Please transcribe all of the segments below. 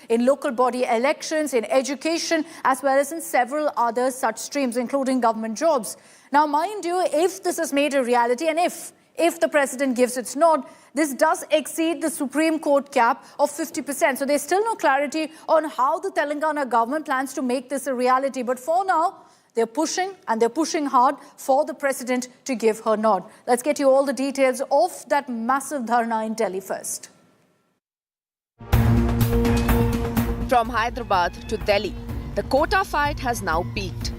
in local body elections, in education, as well as in several other such streams, including government jobs. Now, mind you, if this is made a reality and if the president gives its nod, this does exceed the Supreme Court cap of 50%. So there's still no clarity on how the Telangana government plans to make this a reality. But for now, they're pushing, and they're pushing hard for the president to give her nod. Let's get you all the details of that massive dharna in Delhi first. From Hyderabad to Delhi, the quota fight has now peaked.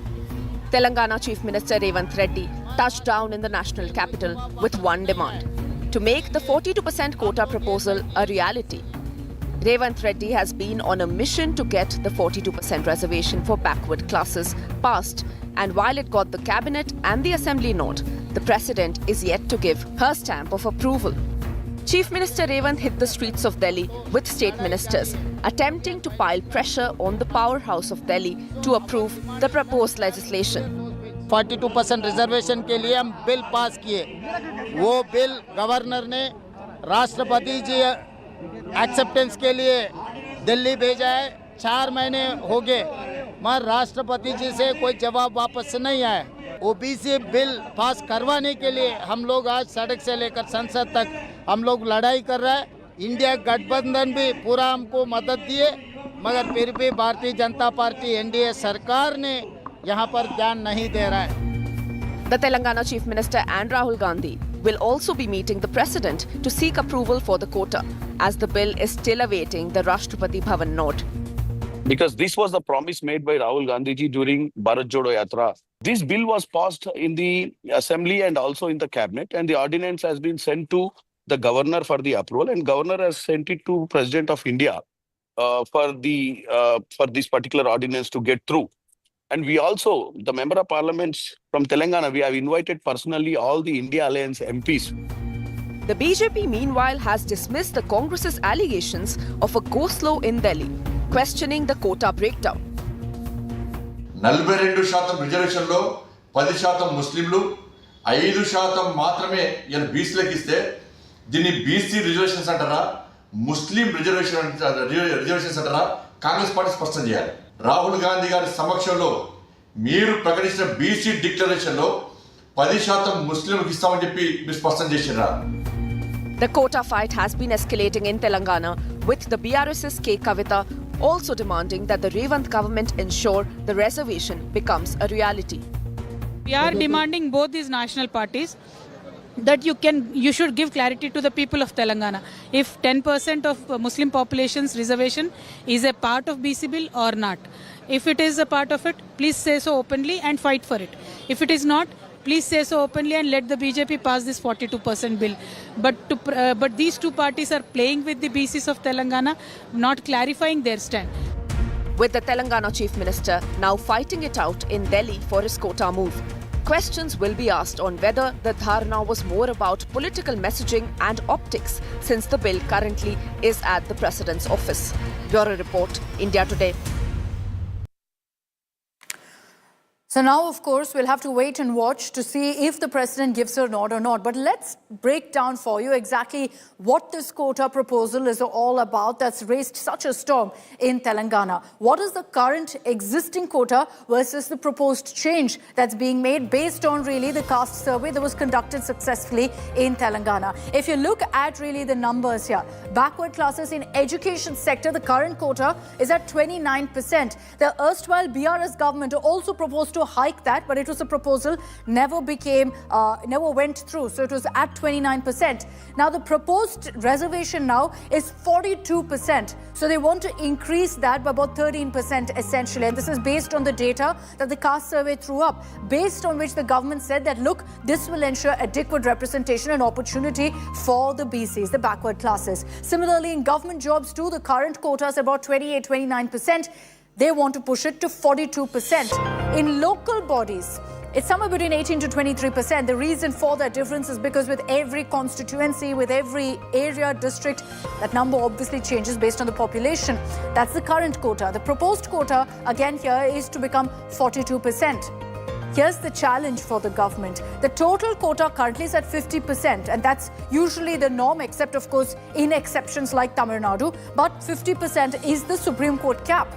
Telangana Chief Minister Revanth Reddy touched down in the national capital with one demand: to make the 42% quota proposal a reality. Revanth Reddy has been on a mission to get the 42% reservation for backward classes passed, and while it got the cabinet and the assembly nod, the president is yet to give her stamp of approval. Chief Minister Revanth hit the streets of Delhi with state ministers, attempting to pile pressure on the powerhouse of Delhi to approve the proposed legislation. 42% reservation के लिए हम bill pass किए, वो bill governor ने राष्ट्रपति जी acceptance के लिए दिल्ली भेजा है। 4 महीने हो गए, मगर राष्ट्रपति जी से कोई जवाब वापस नहीं आया। ओबीसी बिल पास करवाने के लिए हम लोग आज सड़क से लेकर संसद तक हम लोग लड़ाई कर रहे हैं। इंडिया गठबंधन भी पूरा हमको मदद दिए, मगर फिर भी भारतीय जनता पार्टी एनडीए सरकार ने यहाँ पर ध्यान नहीं दे रहा है। The Telangana Chief Minister and Rahul Gandhi will also be meeting the President to seek approval for the quota, as the bill is still awaiting the Rashtrapati Bhavan nod. Because this was the promise made by Rahul Gandhi ji during Bharat Jodo Yatra. This bill was passed in the Assembly and also in the Cabinet, and the ordinance has been sent to the Governor for the approval, and Governor has sent it to President of India for this particular ordinance to get through. And we also, the Member of Parliament from Telangana, we have invited personally all the India Alliance MPs. The BJP, meanwhile, has dismissed the Congress's allegations of a go-slow in Delhi, questioning the quota breakdown. 42% రిజర్వేషన్లో 10% ముస్లింలు 5% మాత్రమే ఇలా బీసీలకు ఇస్తే దీన్ని BC reservations అంటారా, Muslim reservations అంటారా? Congress party స్పష్టం చేయాలి. రాహుల్ గాంధీ గారి సమక్షంలో మీరు ప్రకటించిన బీసీ డిక్లరేషన్లో 10% ముస్లింలకు ఇస్తామని చెప్పి మీరు స్పష్టం చేసిరా? The quota fight has been escalating in Telangana, with the BRS's K. Kavita also demanding that the Revanth government ensure the reservation becomes a reality. We are demanding both these national parties that you should give clarity to the people of Telangana. If 10% of Muslim population's reservation is a part of BC bill or not. If it is a part of it, please say so openly and fight for it. If it is not, please say so openly and let the BJP pass this 42% bill. But these two parties are playing with the BCs of Telangana, not clarifying their stand. With the Telangana Chief Minister now fighting it out in Delhi for his quota move, questions will be asked on whether the dharna was more about political messaging and optics, since the bill currently is at the President's office. Bureau Report, India Today. So now, of course, we'll have to wait and watch to see if the president gives her nod or not. But let's break down for you exactly what this quota proposal is all about that's raised such a storm in Telangana. What is the current existing quota versus the proposed change that's being made based on really the caste survey that was conducted successfully in Telangana? If you look at really the numbers here, backward classes in education sector, the current quota is at 29%. The erstwhile BRS government also proposed to hike that, but it was a proposal, never went through. So it was at 29%. Now the proposed reservation now is 42%. So they want to increase that by about 13% essentially. And this is based on the data that the caste survey threw up, based on which the government said that, look, this will ensure adequate representation and opportunity for the BCs, the backward classes. Similarly, in government jobs too, the current quota is about 29%. They want to push it to 42%. In local bodies, it's somewhere between 18 to 23%. The reason for that difference is because with every constituency, with every area, district, that number obviously changes based on the population. That's the current quota. The proposed quota, again here, is to become 42%. here's the challenge for the government. The total quota currently is at 50%, and that's usually the norm, except, of course, in exceptions like Tamil Nadu. But 50% is the Supreme Court cap.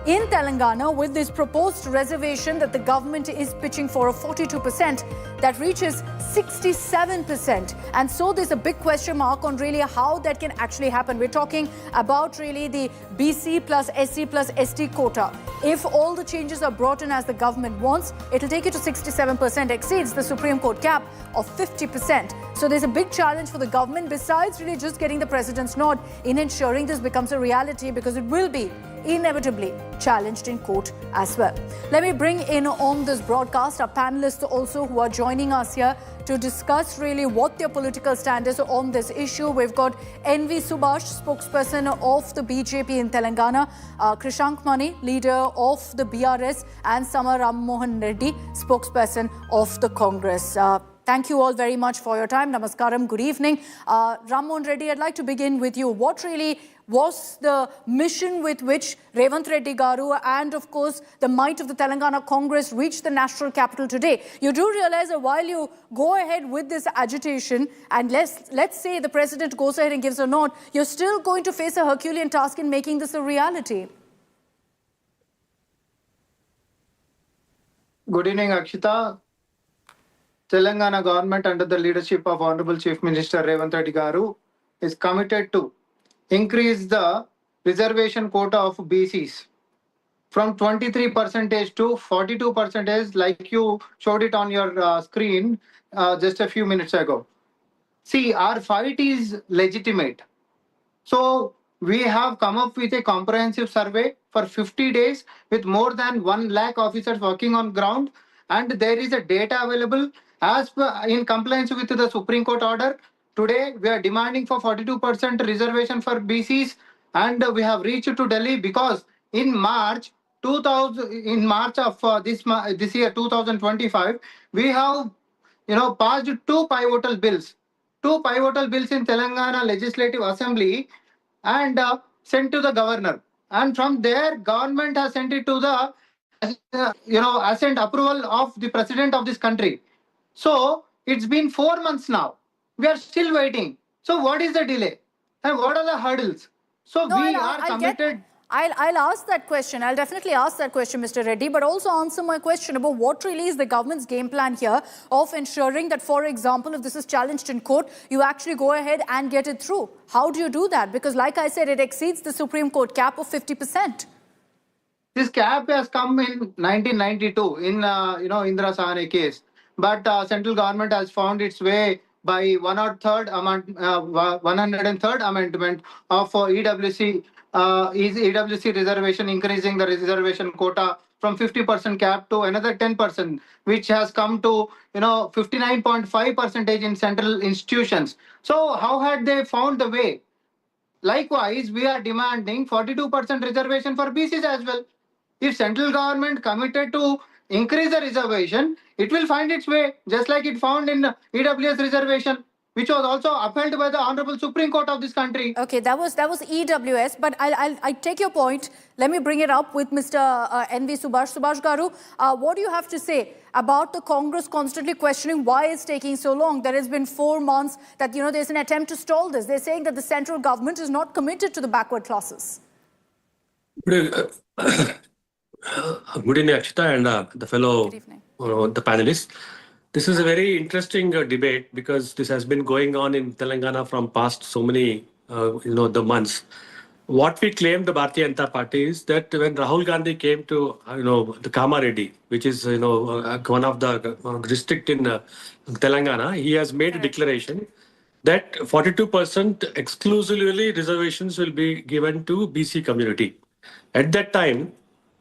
In Telangana, with this proposed reservation that the government is pitching for of 42%, that reaches 67%. And so there's a big question mark on really how that can actually happen. We're talking about really the BC plus SC plus ST quota. If all the changes are brought in as the government wants, it'll take it to 67%, exceeds the Supreme Court cap of 50%. So there's a big challenge for the government, besides really just getting the president's nod, in ensuring this becomes a reality, because it will be inevitably challenged in court as well. Let me bring in on this broadcast our panelists also who are joining us here to discuss really what their political stand is on this issue. We've got NV Subhash, spokesperson of the BJP in Telangana, Krishank Mani, leader of the BRS, and Sama Rammohan Reddy, spokesperson of the Congress. Thank you all very much for your time. Namaskaram. Good evening. Rammohan Reddy, I'd like to begin with you. What really was the mission with which Revanth Reddy Garu and, of course, the might of the Telangana Congress reached the national capital today? You do realize that while you go ahead with this agitation, and let's say the president goes ahead and gives a nod, you're still going to face a Herculean task in making this a reality. Good evening, Akshita. Telangana government under the leadership of Honorable Chief Minister Revanth Reddy Garu is committed to increase the reservation quota of BCs from 23% to 42%, like you showed it on your screen just a few minutes ago. See, our fight is legitimate. So we have come up with a comprehensive survey for 50 days with more than 1 lakh officers working on ground, and there is a data available as per in compliance with the Supreme Court order. Today we are demanding for 42% reservation for BCs, and we have reached to Delhi because in March of this year 2025, we have passed two pivotal bills in Telangana Legislative Assembly and sent to the governor, and from there government has sent it to the assent approval of the president of this country. So it's been 4 months now. We are still waiting. So what is the delay? And what are the hurdles? So we are committed. I'll ask that question. I'll definitely ask that question, Mr. Reddy, but also answer my question about what really is the government's game plan here of ensuring that, for example, if this is challenged in court, you actually go ahead and get it through. How do you do that? Because like I said, it exceeds the Supreme Court cap of 50%. This cap has come in 1992 in Indira Sahani case, but central government has found its way by 103rd amendment of EWC reservation, increasing the reservation quota from 50% cap to another 10%, which has come to 59.5% in central institutions. So how had they found the way? Likewise, we are demanding 42% reservation for BCs as well. If central government committed to increase the reservation, it will find its way, just like it found in EWS reservation, which was also upheld by the Honorable Supreme Court of this country. Okay, that was EWS, but I take your point. Let me bring it up with Mr. NV Subhash. Subhash Garu, what do you have to say about the Congress constantly questioning why it's taking so long? There has been 4 months that, there's an attempt to stall this. They're saying that the central government is not committed to the backward classes. Good evening, Akshita, and the fellow the panelists. This is a very interesting debate because this has been going on in Telangana from past so many the months. What we claim the Bharatiya Janata Party is that when Rahul Gandhi came to the Kamareddy, which is one of the district in Telangana, he has made a declaration that 42% exclusively reservations will be given to BC community. At that time,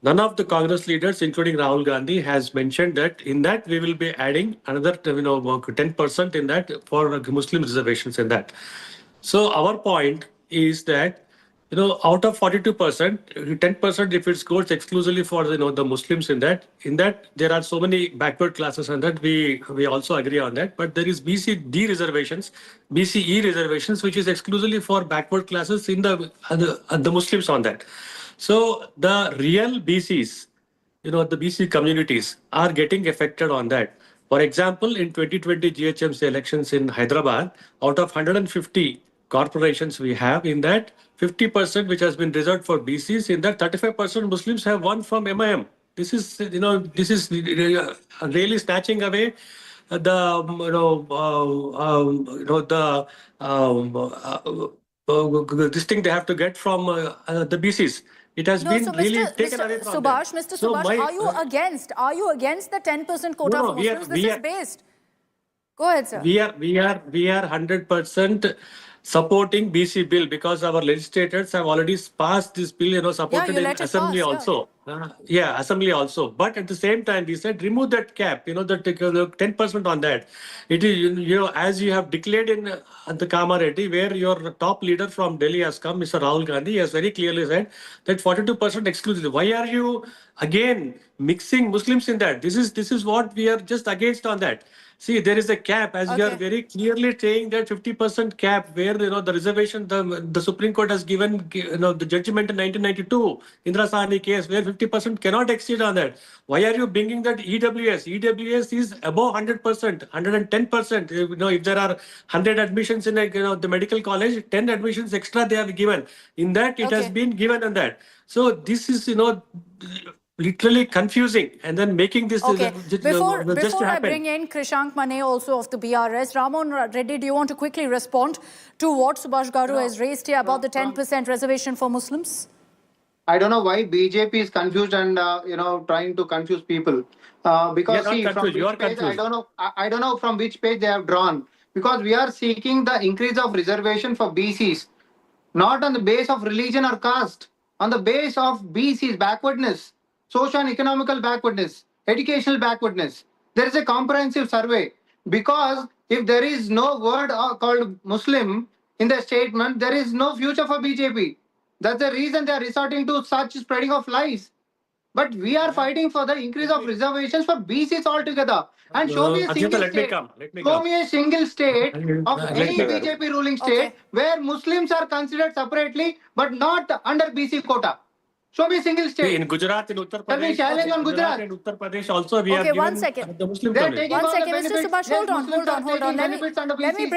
none of the Congress leaders, including Rahul Gandhi, has mentioned that in that we will be adding another 10% in that for Muslim reservations in that. So our point is that out of 42%, 10% if it goes exclusively for the Muslims in that there are so many backward classes and that we also agree on that. But there is BCD reservations, BCE reservations, which is exclusively for backward classes in the Muslims on that. So the real BCs the BC communities are getting affected on that. For example, in 2020 GHMC elections in Hyderabad, out of 150 corporations we have, in that 50% which has been reserved for BCs, in that 35% Muslims have won from MIM. This is, really snatching away the, the this thing they have to get from the BCs. It has No, been so really Mr. taken Mr. away from Subhash, them. Mr. So Subhash, are you against? Are you against the 10% quota No, for Muslims? This is based. Go ahead, sir. we are 100% supporting BC bill because our legislators have already passed this bill, supported you in let it assembly pass, also. Assembly also. But at the same time, we said remove that cap, the 10% on that. It is, as you have declared in the Kamareddy, where your top leader from Delhi has come, Mr. Rahul Gandhi, has very clearly said that 42% exclusive. Why are you again mixing Muslims in that? This is what we are just against on that. See, there is a cap, as you are very clearly saying that 50% cap, where the reservation, the Supreme Court has given the judgment in 1992, Indira Sahni case, where 50% cannot exceed on that. Why are you bringing that EWS? EWS is above 100%, 110%. If there are 100 admissions in the medical college, 10 admissions extra they have given. In that, it has been given on that. So this is literally confusing and then making this Before just to I happen. bring in Krishank Mane also of the BRS, Ramon Reddy, do you want to quickly respond to what Subhash Garu has raised here about the 10% reservation for Muslims? I don't know why BJP is confused and trying to confuse people. Because see, from which page I don't know. I don't know from which page they have drawn. Because we are seeking the increase of reservation for BCs, not on the base of religion or caste, on the base of BCs backwardness, social and economical backwardness, educational backwardness. There is a comprehensive survey, because if there is no word called Muslim in the statement, there is no future for BJP. That's the reason they are resorting to such spreading of lies. But we are fighting for the increase of reservations for BCs altogether. And show me a single state. Show me a single state of any BJP ruling state where Muslims are considered separately but not under BC quota. Show me a single state. In Gujarat, in Uttar Can we Pradesh, challenge on Gujarat? and Uttar Pradesh also, we have given one second. the Muslim They're community. taking One all the second, Mr. benefits. Subhash, Yes, hold on. Muslims are taking benefits under Let me BC.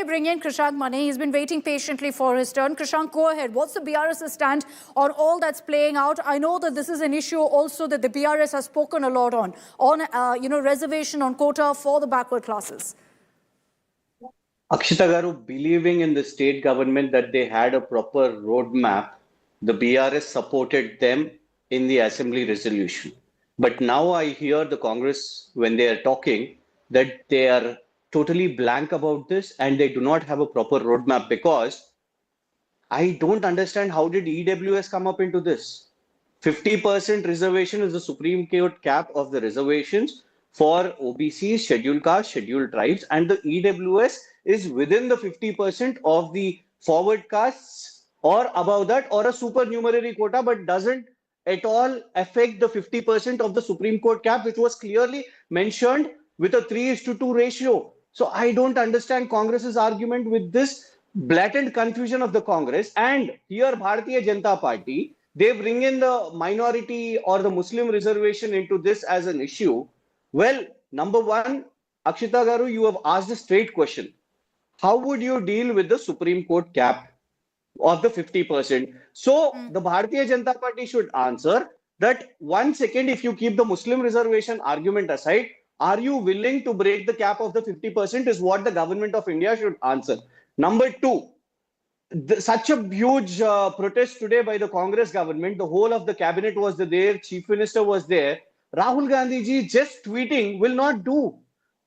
bring in Krishank Mane. He's been waiting patiently for his turn. Krishank, go ahead. What's the BRS's stand on all that's playing out? I know that this is an issue also that the BRS has spoken a lot on reservation on quota for the backward classes. Akshita Garu, believing in the state government that they had a proper roadmap, the BRS supported them in the assembly resolution. But now I hear the Congress, when they are talking, that they are totally blank about this and they do not have a proper roadmap, because I don't understand how did EWS come up into this. 50% reservation is the Supreme Court cap of the reservations for OBCs, scheduled castes, scheduled tribes, and the EWS is within the 50% of the forward castes or above that, or a supernumerary quota, but doesn't at all affect the 50% of the Supreme Court cap, which was clearly mentioned with a 3:2 ratio. So I don't understand Congress's argument with this blatant confusion of the Congress. And here Bharatiya Janata Party, they bring in the minority or the Muslim reservation into this as an issue. Well, number one, Akshita Garu, you have asked a straight question. How would you deal with the Supreme Court cap of the 50%? So the Bharatiya Janata Party should answer that. 1 second, if you keep the Muslim reservation argument aside, are you willing to break the cap of the 50% is what the government of India should answer. Number two, such a huge protest today by the Congress government. The whole of the cabinet was there, Chief Minister was there. Rahul Gandhi ji just tweeting will not do.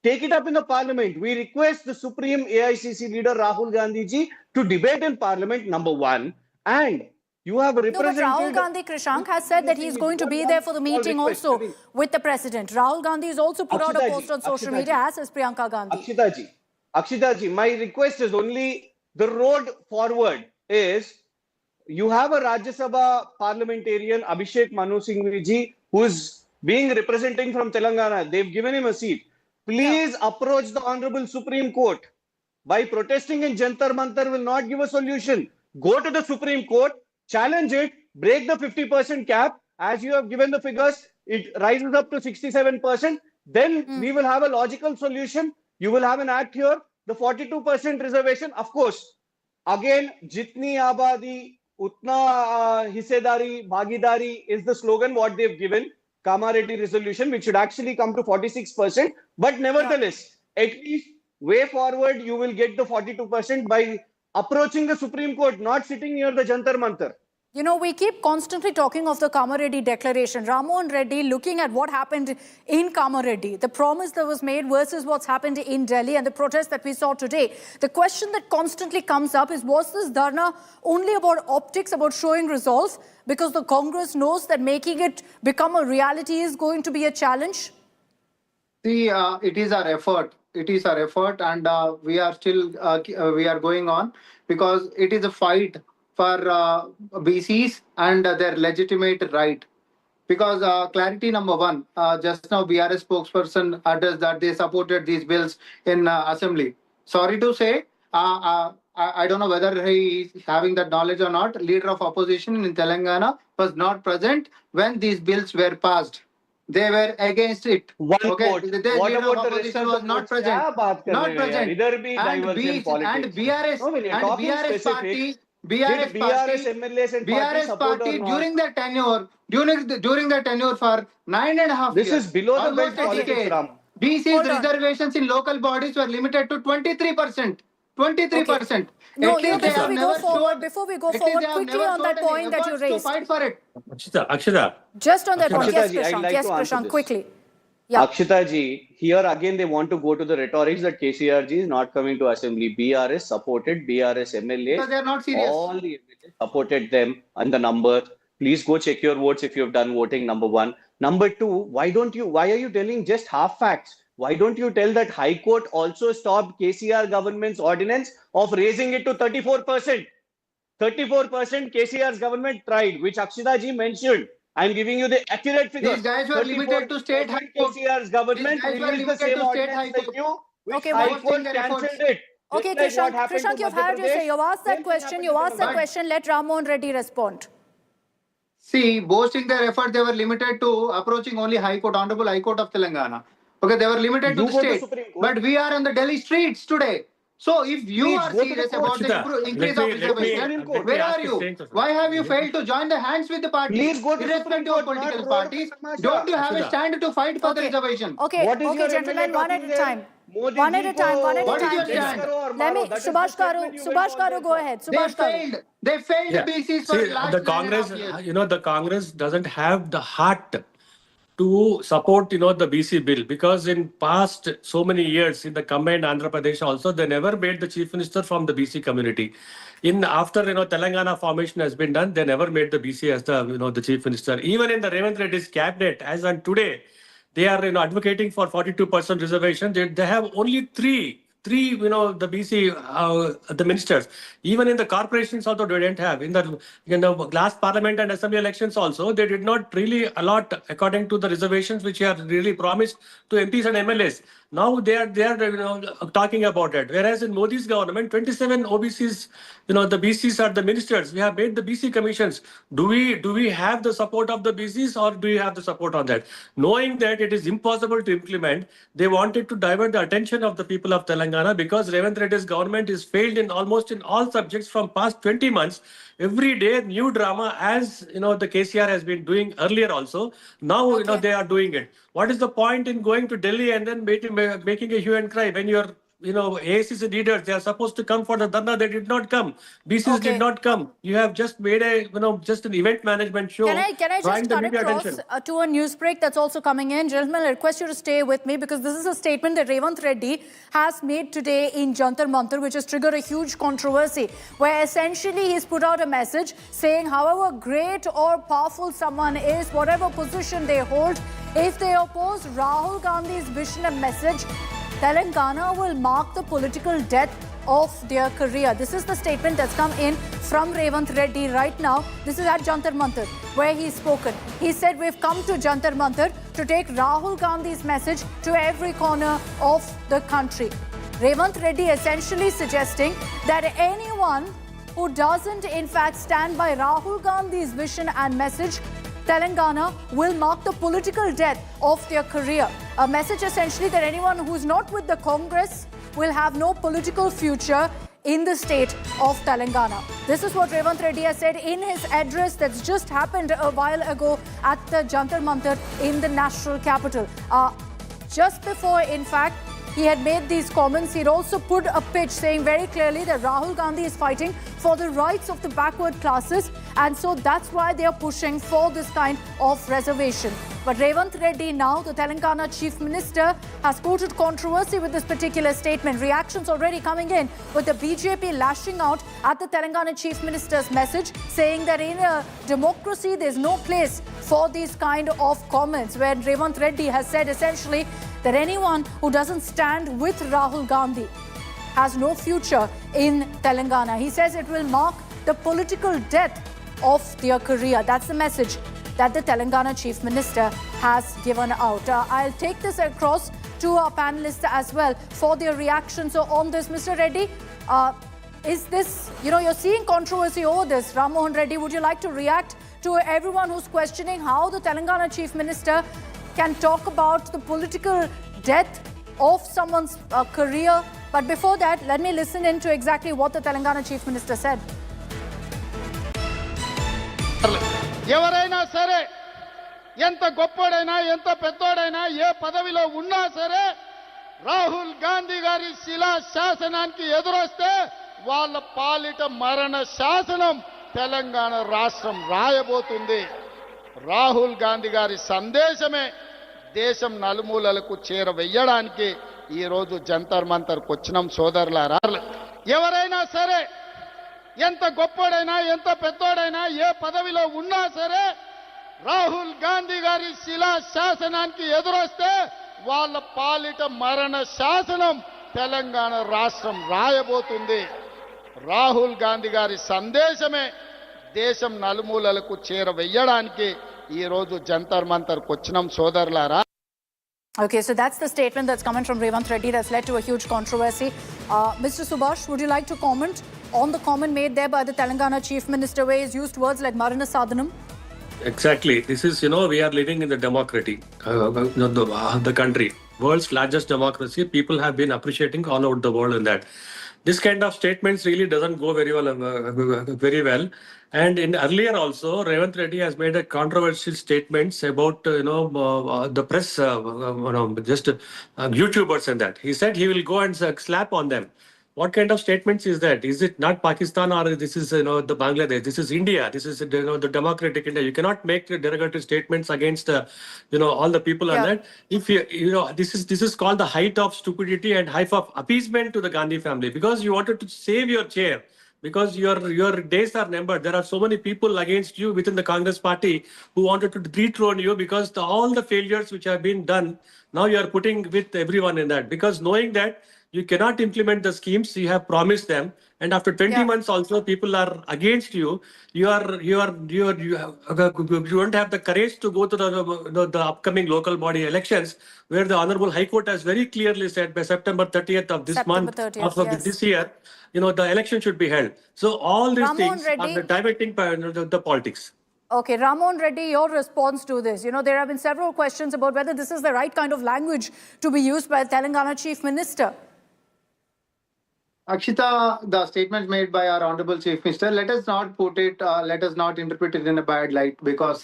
Take it up in the parliament. We request the Supreme AICC leader Rahul Gandhi ji to debate in parliament, number one. And you have represented... No, but Rahul Gandhi, Krishank, has said that he's going to be there for the meeting also with the president. Rahul Gandhi has also put out a post on social media, as has Priyanka Gandhi. Akshita ji, my request is only the road forward is you have a Rajya Sabha parliamentarian, Abhishek Manu Singhvi ji, who's being representing from Telangana. They've given him a seat. Please approach the Honorable Supreme Court. By protesting in Jantar Mantar will not give a solution. Go to the Supreme Court, challenge it, break the 50% cap. As you have given the figures, it rises up to 67%, then we will have a logical solution. You will have an act here. The 42% reservation, of course, again, jitni abadi, utna hissedari, bhagidari is the slogan what they've given. Kamareddy resolution, which should actually come to 46%. But nevertheless, at least way forward, you will get the 42% by approaching the Supreme Court, not sitting near the Jantar Mantar. You know, we keep constantly talking of the Kamareddy declaration. Ramohan Reddy, looking at what happened in Kamareddy, the promise that was made versus what's happened in Delhi and the protest that we saw today. The question that constantly comes up is, was this Dharna only about optics, about showing resolve? Because the Congress knows that making it become a reality is going to be a challenge? See, it is our effort. It is our effort, and we are still we are going on because it is a fight for BCs and their legitimate right. Because clarity number one, just now BRS spokesperson addressed that they supported these bills in assembly. Sorry to say, I don't know whether he is having that knowledge or not. Leader of opposition in Telangana was not present when these bills were passed. They were against it. One okay, vote. The What leader about of the rest opposition of was the not votes? present. Kya baat kar Not rahe hain present. yaar? Idhar bhi diversion politics. And BRS, No, when you're and talking BRS specific, party, did BRS BRS party, MLAs and parties BRS support or party not? during the tenure, during the tenure for 9.5 This years. is below the almost belt a politics, decade, Ram. BC's Hold on. reservations in local bodies were limited to 23%. 23%. No, At least before we go forward, quickly on that point that you to raised. fight for it. Akshita. Just on that point, yes, Akshita ji, I'd Prashant, like yes, to answer Prashant, this. quickly. Yeah. Akshita ji, here again they want to go to the rhetorics that KCR ji is not coming to assembly. BRS supported BRS MLA. Because they are not serious. All the MLAs supported them and the number. Please go check your votes if you have done voting, number one. Number two, why are you telling just half facts? Why don't you tell that High Court also stopped KCR government's ordinance of raising it to 34%? 34% KCR's government tried, which Akshita ji mentioned. I'm giving you the accurate figures. These guys were limited to state high court. KCR's government These guys were released the limited same to state ordinance high like court. you, which Okay, High wasting Court their cancelled efforts. it. Okay, Just like what Prashant, happened to you've Madhya had your Pradesh, say. You've asked that same thing question. happened You to asked that Telangana. question. Let Ramohan Reddy respond. See, boasting their effort, they were limited to approaching only High Court, Honorable High Court of Telangana. Okay, they were limited to You the go to state. Supreme Court. But we are on the Delhi streets today. So if you Please are go to the serious court. about the Akshita, increase let of me reservation, where ask are the you? same question. Why have you failed to join the hands with the party? Please go to Supreme Irrespective Court, of political not road parties, ka tamasha. don't you have a Akshita. stand to fight for the Okay. reservation? Okay, What is okay, your gentlemen, MLA one at talking a there? time. Modi One at ji a time, ko one at a What is time, your please. stand? karo or Let me, maro. That is the Subhash Karu, statement you went on there go for. ahead. They Subhash Karu. failed. They failed Yeah. BCs for See, the last the 9.5 Congress, years. the Congress doesn't have the heart to support, the BC bill, because in past so many years in the combined Andhra Pradesh also, they never made the chief minister from the BC community. After, Telangana formation has been done, they never made the BC as the chief minister. Even in the Revanth Reddy's cabinet, as on today, they are, advocating for 42% reservation. They have only three, the BC, the ministers. Even in the corporations also they didn't have. In the last parliament and assembly elections also, they did not really allot according to the reservations which are really promised to MPs and MLAs. Now they are talking about it. Whereas in Modi's government, 27 OBCs, the BCs are the ministers. We have made the BC commissions. Do we have the support of the BCs, or do you have the support on that? Knowing that it is impossible to implement, they wanted to divert the attention of the people of Telangana, because Revanth Reddy's government is failed in almost in all subjects from past 20 months. Every day, new drama, as the KCR has been doing earlier also. Now, they are doing it. What is the point in going to Delhi and then making a hue and cry when you're, AACC leaders, they are supposed to come for the Dharna, they did not come. BCs did not come. You have just made just an event management show. Can I drawing just the cut media across attention. to a news break that's also coming in? Gentlemen, I request you to stay with me, because this is a statement that Revanth Reddy has made today in Jantar Mantar, which has triggered a huge controversy, where essentially he's put out a message saying however great or powerful someone is, whatever position they hold, if they oppose Rahul Gandhi's vision and message, Telangana will mark the political death of their career. This is the statement that's come in from Revanth Reddy right now. This is at Jantar Mantar, where he's spoken. He said, we've come to Jantar Mantar to take Rahul Gandhi's message to every corner of the country. Revanth Reddy essentially suggesting that anyone who doesn't in fact stand by Rahul Gandhi's vision and message, Telangana will mark the political death of their career. A message essentially that anyone who's not with the Congress will have no political future in the state of Telangana. This is what Revanth Reddy has said in his address that's just happened a while ago at the Jantar Mantar in the national capital. Just before, in fact, he had made these comments, he'd also put a pitch saying very clearly that Rahul Gandhi is fighting for the rights of the backward classes, and so that's why they are pushing for this kind of reservation. But Revanth Reddy now, the Telangana Chief Minister, has quoted controversy with this particular statement. Reactions already coming in, with the BJP lashing out at the Telangana Chief Minister's message, saying that in a democracy there's no place for these kind of comments, where Revanth Reddy has said essentially that anyone who doesn't stand with Rahul Gandhi has no future in Telangana. He says it will mark the political death of their career. That's the message that the Telangana Chief Minister has given out. I'll take this across to our panelists as well for their reactions on this. Mr. Reddy, is this, you're seeing controversy over this. Ram Mohan Reddy, would you like to react to everyone who's questioning how the Telangana Chief Minister can talk about the political death of someone's career? But before that, let me listen in to exactly what the Telangana Chief Minister said. ఎవరైనా సరే ఎంత గొప్పోడైనా ఎంత పెద్దోడైనా ఏ పదవిలో ఉన్నా సరే రాహుల్ గాంధీ గారి శిలా శాసనానికి ఎదురొస్తే వాళ్ళ పాలిట మరణ శాసనం తెలంగాణ రాష్ట్రం రాయబోతుంది. రాహుల్ గాంధీ గారి సందేశమే దేశం నలుమూలలకు చేరవేయడానికి ఈ రోజు జంతర్ మంతర్కు వచ్చినాం సోదరులారా. ఎవరైనా సరే ఎంత గొప్పోడైనా ఎంత పెద్దోడైనా ఏ పదవిలో ఉన్నా సరే రాహుల్ గాంధీ గారి శిలా శాసనానికి ఎదురొస్తే వాళ్ళ పాలిట మరణ శాసనం తెలంగాణ రాష్ట్రం రాయబోతుంది. రాహుల్ గాంధీ గారి సందేశమే దేశం నలుమూలలకు చేరవేయడానికి ఈ రోజు జంతర్ మంతర్కు వచ్చినాం సోదరులారా. Okay, so that's the statement that's coming from Revanth Reddy that's led to a huge controversy. Mr. Subhash, would you like to comment on the comment made there by the Telangana Chief Minister, where he's used words like Marana Sadhanam? Exactly. This is, we are living in the democracy, the country, world's largest democracy. People have been appreciating all over the world in that. This kind of statements really doesn't go very well. And in earlier also, Revanth Reddy has made a controversial statements about the press, just YouTubers and that. He said he will go and slap on them. What kind of statements is that? Is it not Pakistan, or this is the Bangladesh? This is India. This is the democratic India. You cannot make derogatory statements against all the people on that. If this is called the height of stupidity and height of appeasement to the Gandhi family, because you wanted to save your chair, because your days are numbered. There are so many people against you within the Congress party who wanted to dethrone you, because all the failures which have been done, now you are putting with everyone in that, because knowing that you cannot implement the schemes you have promised them, and after 20 months also people are against you. You don't have the courage to go to the upcoming local body elections, where the Honorable High Court has very clearly said by September 30th of this month, this year, the election should be held. So all these things are diverting the politics. Okay, Ramon Reddy, your response to this. There have been several questions about whether this is the right kind of language to be used by the Telangana Chief Minister. Akshita, the statements made by our Honorable Chief Minister, let us not interpret it in a bad light, because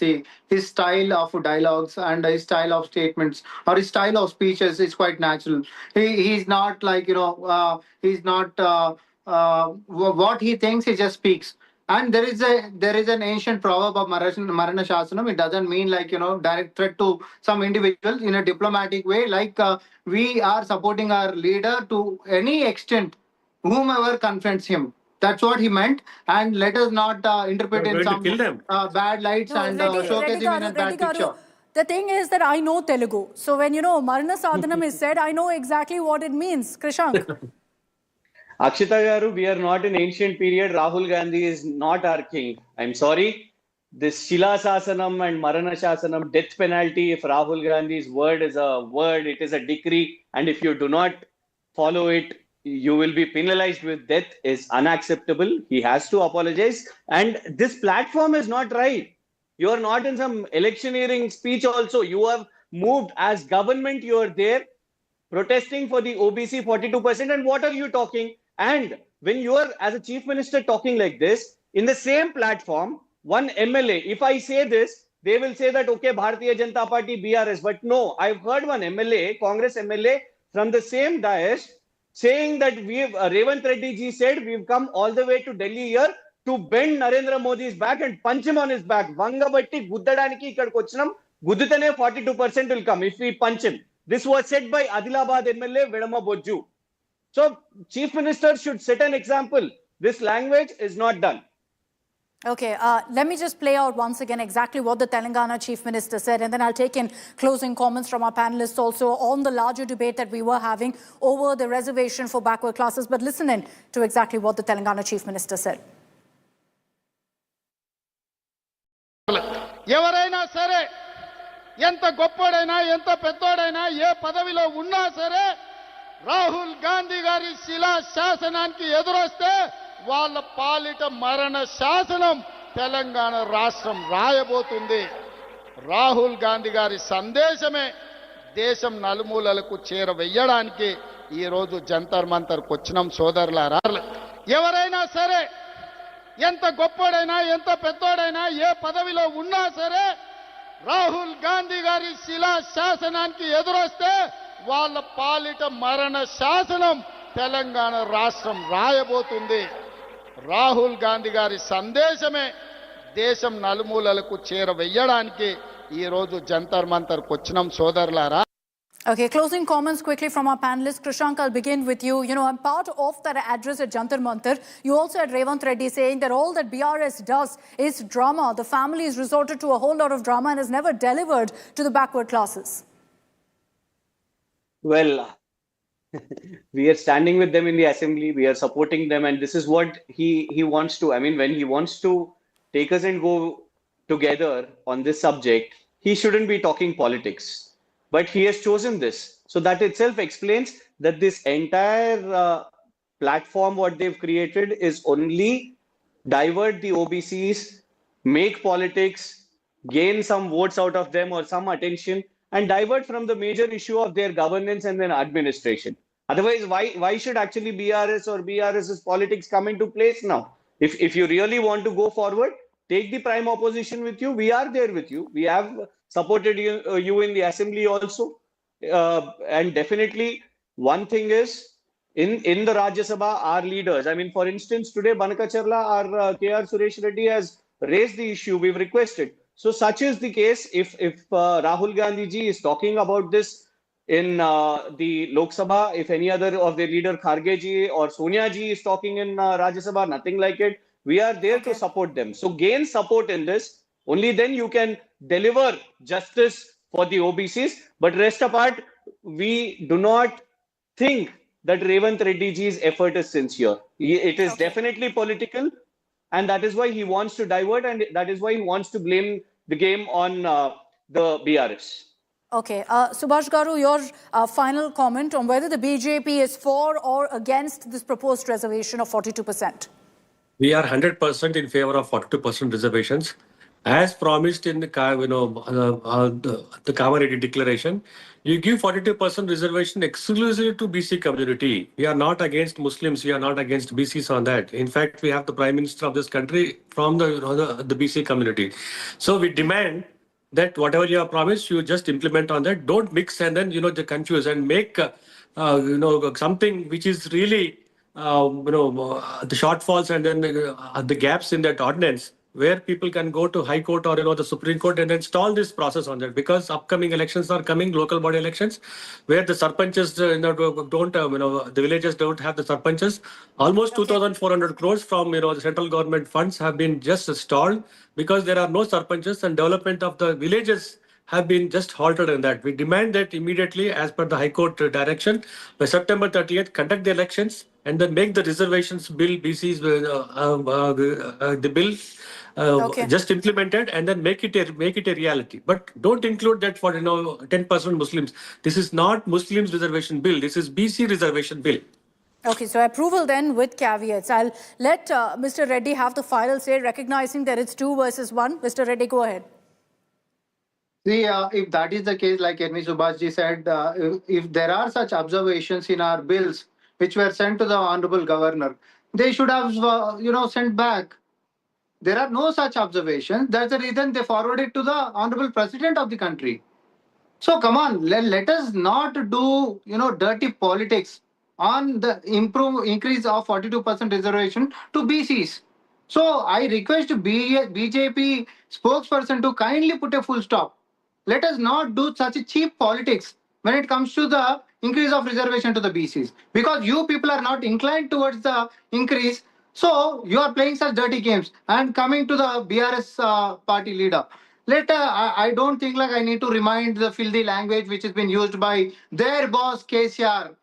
his style of dialogues and his style of statements or his style of speeches is quite natural. He's not like, what he thinks, he just speaks. And there is an ancient proverb of Marana Shasanam. It doesn't mean like, direct threat to some individual in a diplomatic way, like we are supporting our leader to any extent, whomever confronts him. That's what he meant. And let us not interpret in some bad lights and showcase him in a bad picture. The thing is that I know Telugu. So when, Marana Sadhanam is said, I know exactly what it means. Krishank. Akshita Garu, we are not in ancient period. Rahul Gandhi is not our king. I'm sorry. This Shila Sasanam and Marana Shasanam, death penalty, if Rahul Gandhi's word is a word, it is a decree. And if you do not follow it, you will be penalized with death, is unacceptable. He has to apologize. And this platform is not right. You are not in some electioneering speech also. You have moved as government, you are there protesting for the OBC 42%. And what are you talking? And when you are as a chief minister talking like this, in the same platform, one MLA, if I say this, they will say that, okay, Bharatiya Janata Party, BRS. But no, I've heard one MLA, Congress MLA from the same dais saying that Revanth Reddy ji said, we've come all the way to Delhi here to bend Narendra Modi's back and punch him on his back. Vangabatti, Guddadaniki, ikkadiki vachinam, Gudditane 42% will come if we punch him. This was said by Adilabad MLA Vedama Bojju. So, Chief Minister should set an example. This language is not done. Okay, let me just play out once again exactly what the Telangana Chief Minister said, and then I'll take in closing comments from our panelists also on the larger debate that we were having over the reservation for backward classes. But listen in to exactly what the Telangana Chief Minister said. ఎవరైనా సరే ఎంత గొప్పోడైనా ఎంత పెద్దోడైనా ఏ పదవిలో ఉన్నా సరే రాహుల్ గాంధీ గారి శిలా శాసనానికి ఎదురొస్తే వాళ్ళ పాలిట మరణ శాసనం తెలంగాణ రాష్ట్రం రాయబోతుంది. రాహుల్ గాంధీ గారి సందేశమే దేశం నలుమూలలకు చేరవేయడానికి ఈ రోజు జంతర్ మంతర్కు వచ్చినాం సోదరులారా. ఎవరైనా సరే ఎంత గొప్పోడైనా ఎంత పెద్దోడైనా ఏ పదవిలో ఉన్నా సరే రాహుల్ గాంధీ గారి శిలా శాసనానికి ఎదురొస్తే వాళ్ళ పాలిట మరణ శాసనం తెలంగాణ రాష్ట్రం రాయబోతుంది. రాహుల్ గాంధీ గారి సందేశమే దేశం నలుమూలలకు చేరవేయడానికి ఈ రోజు జంతర్ మంతర్కు వచ్చినాం సోదరులారా. Okay, closing comments quickly from our panelists. Krishank, I'll begin with you. You know, I'm part of that address at Jantar Mantar. You also had Revanth Reddy saying that all that BRS does is drama. The family has resorted to a whole lot of drama and has never delivered to the backward classes. Well, we are standing with them in the assembly. We are supporting them. And this is what he wants to. I mean, when he wants to take us and go together on this subject, he shouldn't be talking politics. But he has chosen this. So that itself explains that this entire platform, what they've created, is only divert the OBCs, make politics, gain some votes out of them or some attention, and divert from the major issue of their governance and their administration. Otherwise, why should actually BRS or BRS's politics come into place now? If you really want to go forward, take the prime opposition with you. We are there with you. We have supported you in the assembly also. And definitely, one thing is, in the Rajya Sabha, our leaders, I mean, for instance, today, Banakacharla, our K.R. Suresh Reddy has raised the issue. We've requested. So such is the case. If Rahul Gandhi ji is talking about this in the Lok Sabha, if any other of their leader, Kharge ji or Sonia ji is talking in Rajya Sabha, nothing like it. We are there to support them. So gain support in this. Only then you can deliver justice for the OBCs. But rest apart, we do not think that Revanth Reddy ji's effort is sincere. It is definitely political. And that is why he wants to divert. And that is why he wants to blame the game on the BRS. Okay. Subhash Garu, your final comment on whether the BJP is for or against this proposed reservation of 42%. We are 100% in favor of 42% reservations. As promised in the Kamareddy declaration, you give 42% reservation exclusively to BC community. We are not against Muslims. We are not against BCs on that. In fact, we have the Prime Minister of this country from the BC community. So we demand that whatever you have promised, you just implement on that. Don't mix and then, they confuse and make, something which is really, the shortfalls and then the gaps in that ordinance, where people can go to High Court or the Supreme Court and then stall this process on that, because upcoming elections are coming, local body elections, where the sarpanches don't, the villages don't have the sarpanches. Almost 2,400 crores from the central government funds have been just stalled because there are no sarpanches, and development of the villages have been just halted in that. We demand that immediately, as per the High Court direction, by September 30th, conduct the elections and then make the reservations bill, BC's, the bill just implemented, and then make it a reality. But don't include that for 10% Muslims. This is not Muslims reservation bill. This is BC reservation bill. Okay, so approval then with caveats. I'll let Mr. Reddy have the final say, recognizing that it's 2 versus 1. Mr. Reddy, go ahead. See, if that is the case, like N.V. Subhashji said, if there are such observations in our bills which were sent to the Honorable Governor, they should have, sent back. There are no such observations. That's the reason they forwarded to the Honorable President of the country. So come on, let us not do dirty politics on the increase of 42% reservation to BCs. So I request BJP spokesperson to kindly put a full stop. Let us not do such a cheap politics when it comes to the increase of reservation to the BCs, because you people are not inclined towards the increase. So you are playing such dirty games. And coming to the BRS party leader, I don't think like I need to remind the filthy language which has been used by their boss KCR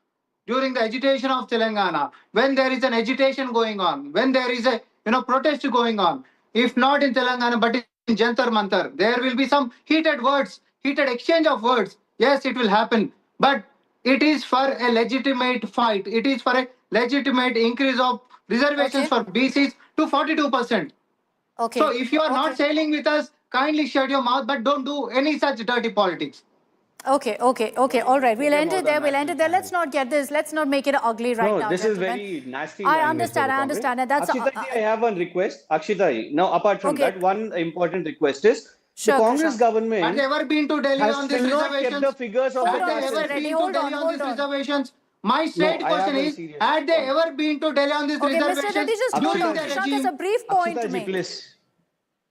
during the agitation of Telangana. When there is an agitation going on, when there is a protest going on, if not in Telangana but in Jantar Mantar, there will be some heated words, heated exchange of words. Yes, it will happen, but it is for a legitimate fight. It is for a legitimate increase of reservations for BCs to 42%. Okay. So if you are not sailing with us, kindly shut your mouth, but don't do any such dirty politics. Okay. All right. We'll end it there. Let's not get this. Let's not make it ugly right now. No, this gentlemen. is very nasty. I understand. And that's Akshita ji, I have one request. Akshita ji, now apart from that, one important request is the Congress government has ever been to Delhi on this reservations? Kept the figures of Hold the on, taxes. Mr. Reddy, hold on. Reservations? My straight question is, had they ever been to Delhi on this reservations? Mr. Reddy, just hold on. Shant, there's a brief point to make. Please.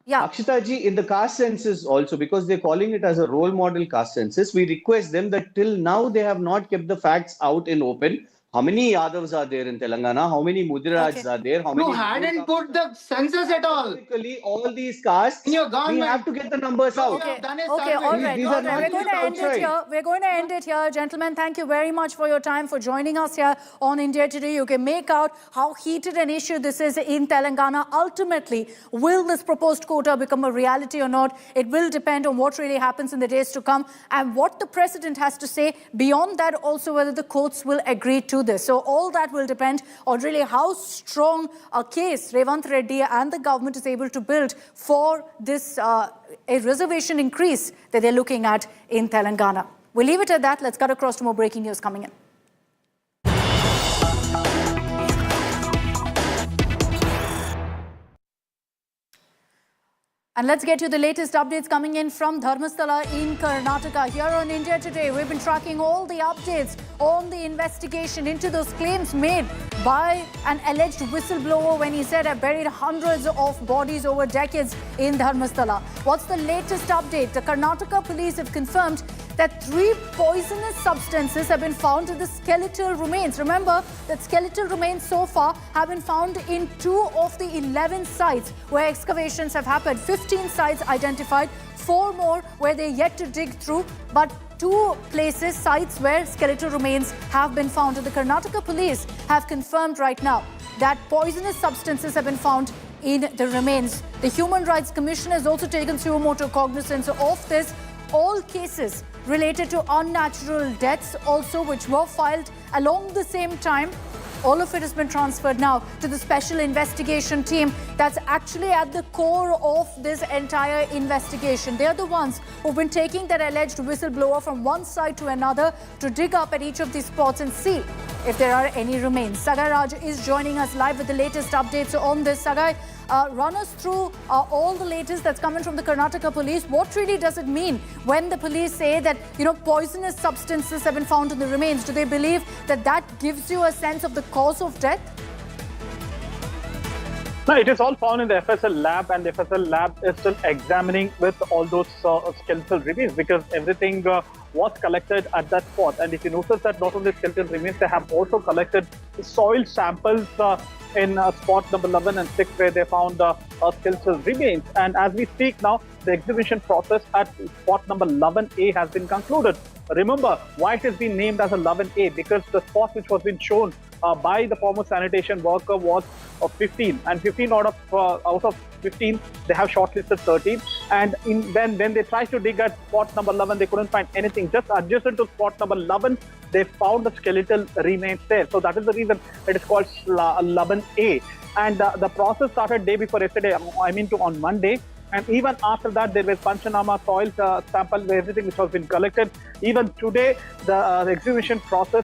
Yeah. Akshita ji, in the caste census also, because they're calling it as a role model caste census, we request them that till now they have not kept the facts out in open. How many Yadavs are there in Telangana? How many Mudirajs are there? How many? You hadn't put the census at all. All these castes, in your government, we have to get the numbers out. Okay, all right. We're going to end it here. We're going to end it here. Gentlemen, thank you very much for your time, for joining us here on India Today. You can make out how heated an issue this is in Telangana. Ultimately, will this proposed quota become a reality or not? It will depend on what really happens in the days to come and what the president has to say. Beyond that, also whether the courts will agree to this. So all that will depend on really how strong a case Revanth Reddy and the government is able to build for this a reservation increase that they're looking at in Telangana. We'll leave it at that. Let's cut across to more breaking news coming in. And let's get you the latest updates coming in from Dharmastala in Karnataka. Here on India Today, we've been tracking all the updates on the investigation into those claims made by an alleged whistleblower when he said I buried hundreds of bodies over decades in Dharmastala. What's the latest update? The Karnataka police have confirmed that 3 poisonous substances have been found in the skeletal remains. Remember that skeletal remains so far have been found in 2 of the 11 sites where excavations have happened. 15 sites identified, 4 more where they're yet to dig through, but 2 places, sites where skeletal remains have been found. And the Karnataka police have confirmed right now that poisonous substances have been found in the remains. The Human Rights Commission has also taken suo cognizance of this. All cases related to unnatural deaths also, which were filed along the same time, all of it has been transferred now to the special investigation team that's actually at the core of this entire investigation. They're the ones who've been taking that alleged whistleblower from one side to another to dig up at each of these spots and see if there are any remains. Sagai Raj is joining us live with the latest updates on this. Sagai, run us through all the latest that's coming from the Karnataka police. What really does it mean when the police say that, poisonous substances have been found in the remains? Do they believe that that gives you a sense of the cause of death? No, it is all found in the FSL lab, and the FSL lab is still examining with all those skeletal remains, because everything was collected at that spot. And if you notice that not only skeletal remains, they have also collected soil samples in spot number 11 and 6, where they found skeletal remains. And as we speak now, the exhibition process at spot number 11A has been concluded. Remember why it has been named as 11A, because the spot which was been shown by the former sanitation worker was of 15, and 15 out of 15 they have shortlisted 13, and then when they tried to dig at spot number 11, they couldn't find anything. Just adjacent to spot number 11, they found the skeletal remains there. So that is the reason it is called 11A. And the process started day before yesterday, on Monday. And even after that, there was Panchanama soil sample, everything which has been collected. Even today, the exhumation process